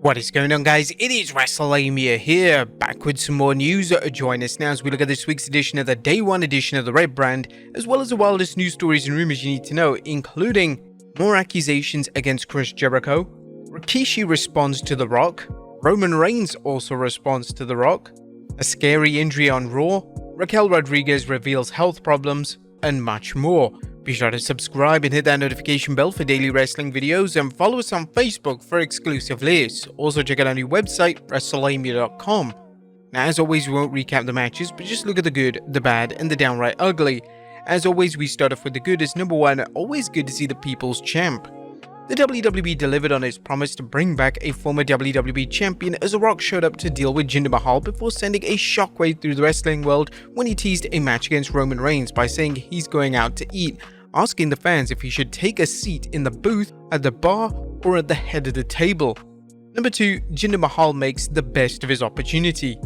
What is going on, guys? It is Wrestlelamia here, back with some more news. Join us now as we look at this week's edition of the Day 1 edition of the Red Brand, as well as the wildest news stories and rumors you need to know, including more accusations against Chris Jericho, Rikishi responds to The Rock, Roman Reigns also responds to The Rock, a scary injury on Raw, Raquel Rodriguez reveals health problems, and much more. Be sure to subscribe and hit that notification bell for daily wrestling videos, and follow us on Facebook for exclusive lists. Also check out our new website, Wrestlelamia.com. Now, as always, we won't recap the matches, but just look at the good, the bad, and the downright ugly. As always, we start off with the good as number 1, always good to see the People's Champ. The WWE delivered on its promise to bring back a former WWE champion as The Rock showed up to deal with Jinder Mahal before sending a shockwave through the wrestling world when he teased a match against Roman Reigns by saying he's going out to eat, asking the fans if he should take a seat in the booth, at the bar, or at the head of the table. Number 2, Jinder Mahal makes the best of his opportunity.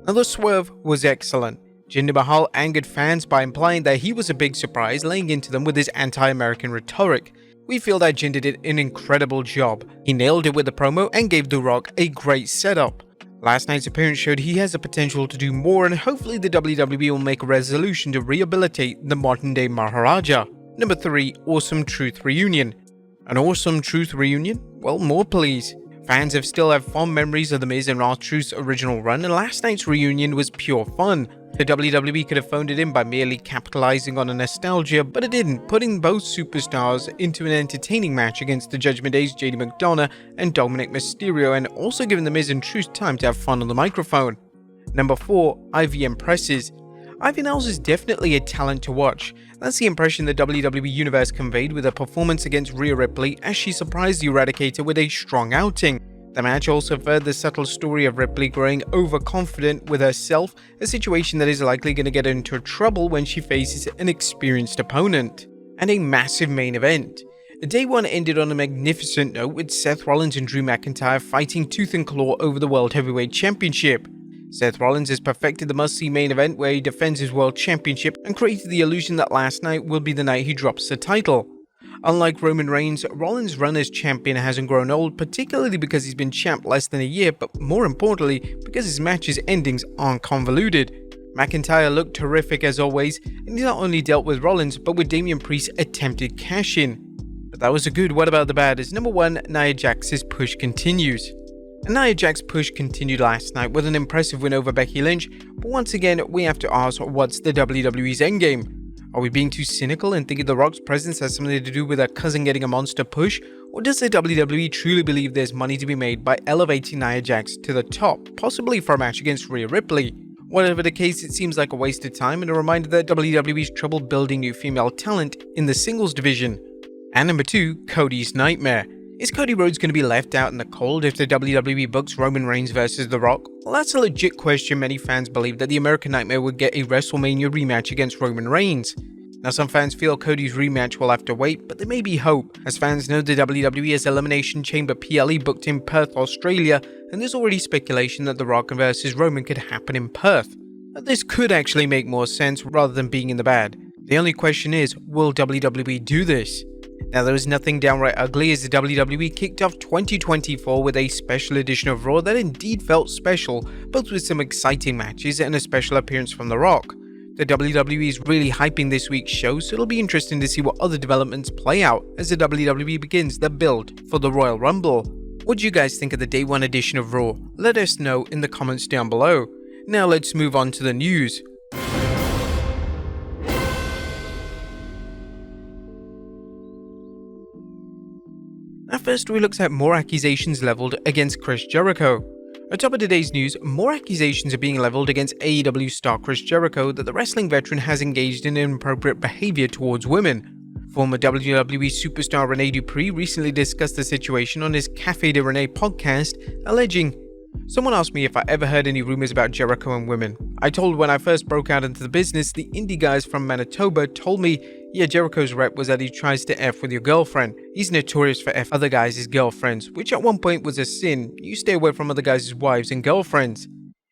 Now, the swerve was excellent. Jinder Mahal angered fans by implying that he was a big surprise, laying into them with his anti-American rhetoric. We feel that Jinder did an incredible job. He nailed it with the promo and gave The Rock a great setup. Last night's appearance showed he has the potential to do more, and hopefully the WWE will make a resolution to rehabilitate the modern-day Maharaja. Number 3, Awesome Truth Reunion. An Awesome Truth Reunion? Well, more please. Fans still have fond memories of The Miz and R-Truth's original run, and last night's reunion was pure fun. The WWE could have phoned it in by merely capitalizing on a nostalgia, but it didn't, putting both superstars into an entertaining match against the Judgment Day's JD McDonough and Dominic Mysterio, and also giving The Miz and Truth time to have fun on the microphone. Number 4, Ivy impresses. Ivy Nels is definitely a talent to watch. That's the impression the WWE Universe conveyed with her performance against Rhea Ripley as she surprised the Eradicator with a strong outing. The match also furthered the subtle story of Ripley growing overconfident with herself, a situation that is likely going to get her into trouble when she faces an experienced opponent. And a massive main event. Day 1 ended on a magnificent note with Seth Rollins and Drew McIntyre fighting tooth and claw over the World Heavyweight Championship. Seth Rollins has perfected the must-see main event where he defends his World Championship and created the illusion that last night will be the night he drops the title. Unlike Roman Reigns, Rollins' run as champion hasn't grown old, particularly because he's been champ less than a year, but more importantly, because his matches' endings aren't convoluted. McIntyre looked terrific as always, and he not only dealt with Rollins, but with Damian Priest's attempted cash-in. But that was a good. What about the bad? As number 1, Nia Jax's push continues. And Nia Jax's push continued last night with an impressive win over Becky Lynch, but once again, we have to ask, what's the WWE's endgame? Are we being too cynical and thinking The Rock's presence has something to do with her cousin getting a monster push? Or does the WWE truly believe there's money to be made by elevating Nia Jax to the top, possibly for a match against Rhea Ripley? Whatever the case, it seems like a waste of time and a reminder that WWE's trouble building new female talent in the singles division. And number 2, Cody's nightmare. Is Cody Rhodes going to be left out in the cold if the WWE books Roman Reigns versus The Rock? Well, that's a legit question. Many fans believe that the American Nightmare would get a WrestleMania rematch against Roman Reigns. Now, some fans feel Cody's rematch will have to wait, but there may be hope, as fans know the WWE has Elimination Chamber PLE booked in Perth, Australia, and there's already speculation that The Rock versus Roman could happen in Perth. But this could actually make more sense rather than being in the bad. The only question is, will WWE do this? Now, there was nothing downright ugly as the WWE kicked off 2024 with a special edition of Raw that indeed felt special, both with some exciting matches and a special appearance from The Rock. The WWE is really hyping this week's show, so it'll be interesting to see what other developments play out as the WWE begins the build for the Royal Rumble. What do you guys think of the Day 1 edition of Raw? Let us know in the comments down below. Now let's move on to the news. At first, we looked at more accusations leveled against Chris Jericho. Atop of today's news, more accusations are being leveled against AEW star Chris Jericho that the wrestling veteran has engaged in inappropriate behavior towards women. Former WWE superstar Rene Dupree recently discussed the situation on his Café de Rene podcast, alleging, "Someone asked me if I ever heard any rumors about Jericho and women. I told when I first broke out into the business, the indie guys from Manitoba told me, yeah, Jericho's rep was that he tries to F with your girlfriend. He's notorious for F other guys' girlfriends, which at one point was a sin. You stay away from other guys' wives and girlfriends."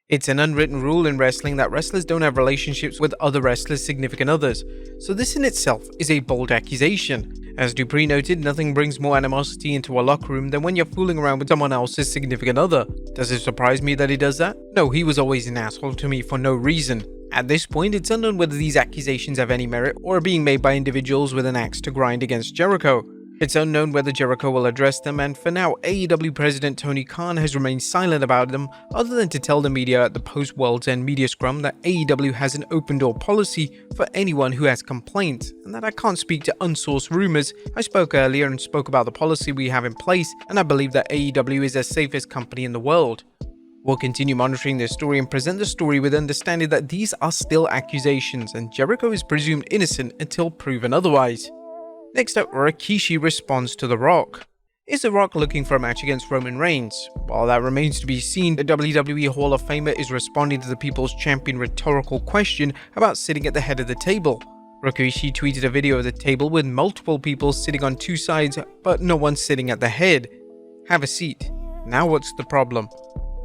It's an unwritten rule in wrestling that wrestlers don't have relationships with other wrestlers' significant others, so this in itself is a bold accusation. As Dupree noted, nothing brings more animosity into a locker room than when you're fooling around with someone else's significant other. Does it surprise me that he does that? No, he was always an asshole to me for no reason. At this point, it's unknown whether these accusations have any merit or are being made by individuals with an axe to grind against Jericho. It's unknown whether Jericho will address them, and for now, AEW President Tony Khan has remained silent about them, other than to tell the media at the post-World's End media scrum that AEW has an open-door policy for anyone who has complaints, and that I can't speak to unsourced rumors. I spoke earlier and spoke about the policy we have in place, and I believe that AEW is the safest company in the world. We'll continue monitoring this story and present the story with understanding that these are still accusations, and Jericho is presumed innocent until proven otherwise. Next up, Rikishi responds to The Rock. Is The Rock looking for a match against Roman Reigns? While that remains to be seen, the WWE Hall of Famer is responding to the People's Champion rhetorical question about sitting at the head of the table. Rikishi tweeted a video of the table with multiple people sitting on two sides, but no one sitting at the head. Have a seat. Now what's the problem?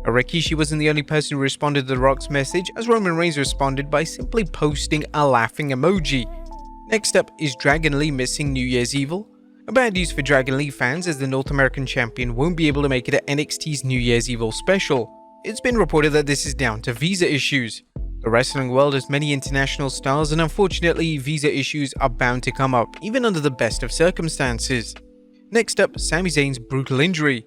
Rikishi wasn't the only person who responded to The Rock's message, as Roman Reigns responded by simply posting a laughing emoji. Next up is Dragon Lee missing New Year's Evil. Bad news for Dragon Lee fans, as the North American champion won't be able to make it at NXT's New Year's Evil special. It's been reported that this is down to visa issues. The wrestling world has many international stars, and unfortunately visa issues are bound to come up, even under the best of circumstances. Next up, Sami Zayn's brutal injury.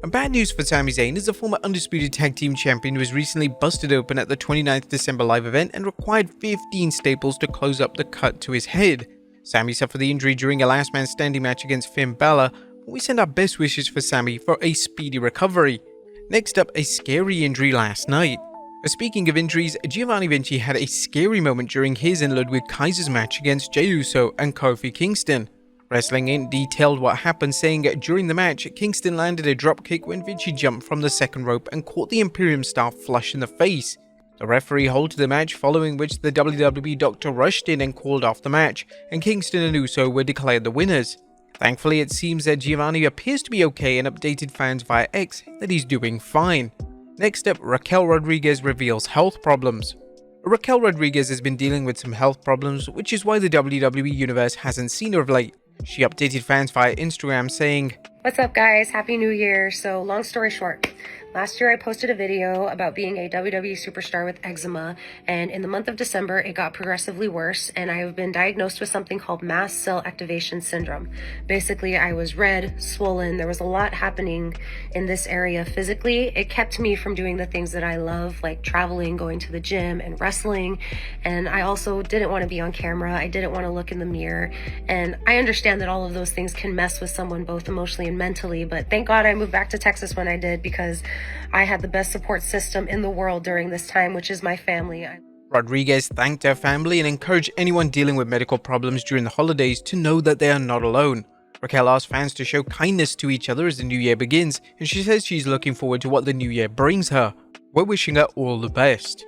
Bad news for Sami Zayn, as the former Undisputed Tag Team Champion was recently busted open at the 29th December live event and required 15 staples to close up the cut to his head. Sami suffered the injury during a last man standing match against Finn Balor, but we send our best wishes for Sami for a speedy recovery. Next up, a scary injury last night. Speaking of injuries, Giovanni Vinci had a scary moment during his and Ludwig Kaiser's match against Jey Uso and Kofi Kingston. Wrestling Inc. detailed what happened, saying during the match, Kingston landed a dropkick when Vinci jumped from the second rope and caught the Imperium star flush in the face. The referee halted the match, following which the WWE doctor rushed in and called off the match, and Kingston and Uso were declared the winners. Thankfully, it seems that Giovanni appears to be okay and updated fans via X that he's doing fine. Next up, Raquel Rodriguez reveals health problems. Raquel Rodriguez has been dealing with some health problems, which is why the WWE Universe hasn't seen her of late. She updated fans via Instagram saying, "What's up guys, happy new year." So long story short, last year I posted a video about being a WWE superstar with eczema, and in the month of December it got progressively worse, and I have been diagnosed with something called mast cell activation syndrome. Basically, I was red, swollen, there was a lot happening in this area physically. It kept me from doing the things that I love, like traveling, going to the gym, and wrestling, and I also didn't want to be on camera. I didn't want to look in the mirror, and I understand that all of those things can mess with someone both emotionally and mentally, but thank God I moved back to Texas when I did, because I had the best support system in the world during this time, which is my family. Rodriguez thanked her family and encouraged anyone dealing with medical problems during the holidays to know that they are not alone. Raquel asked fans to show kindness to each other as the new year begins, and she says she's looking forward to what the new year brings her. We're wishing her all the best.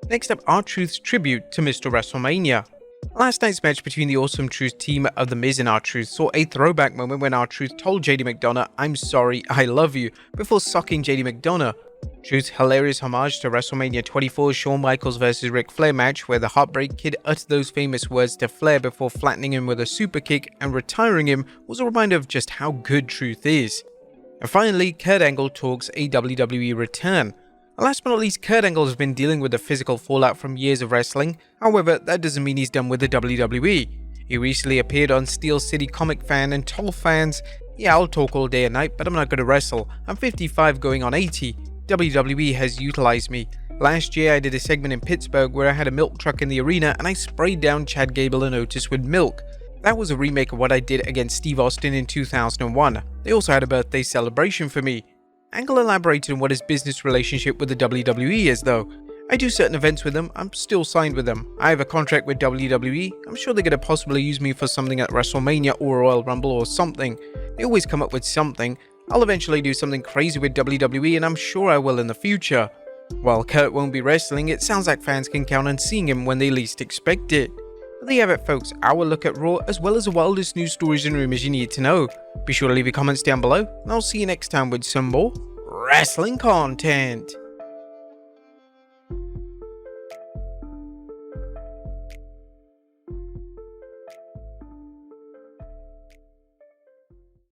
Next up, R-Truth's tribute to Mr. WrestleMania. Last night's match between the Awesome Truth team of The Miz and R-Truth saw a throwback moment when R-Truth told JD McDonough, "I'm sorry, I love you," before socking JD McDonough. Truth's hilarious homage to WrestleMania 24's Shawn Michaels vs. Ric Flair match, where the Heartbreak Kid uttered those famous words to Flair before flattening him with a super kick and retiring him, was a reminder of just how good Truth is. And finally, Kurt Angle talks a WWE return. Last but not least, Kurt Angle has been dealing with the physical fallout from years of wrestling. However, that doesn't mean he's done with the WWE. He recently appeared on Steel City Comic Fan and told fans, "Yeah, I'll talk all day and night, but I'm not going to wrestle. I'm 55 going on 80. WWE has utilized me. Last year I did a segment in Pittsburgh where I had a milk truck in the arena and I sprayed down Chad Gable and Otis with milk. That was a remake of what I did against Steve Austin in 2001. They also had a birthday celebration for me." Angle elaborated on what his business relationship with the WWE is though. "I do certain events with them, I'm still signed with them. I have a contract with WWE, I'm sure they're going to possibly use me for something at WrestleMania or Royal Rumble or something. They always come up with something. I'll eventually do something crazy with WWE and I'm sure I will in the future." While Kurt won't be wrestling, it sounds like fans can count on seeing him when they least expect it. But there you have it folks, our look at Raw as well as the wildest news stories and rumors you need to know. Be sure to leave your comments down below and I'll see you next time with some more wrestling content.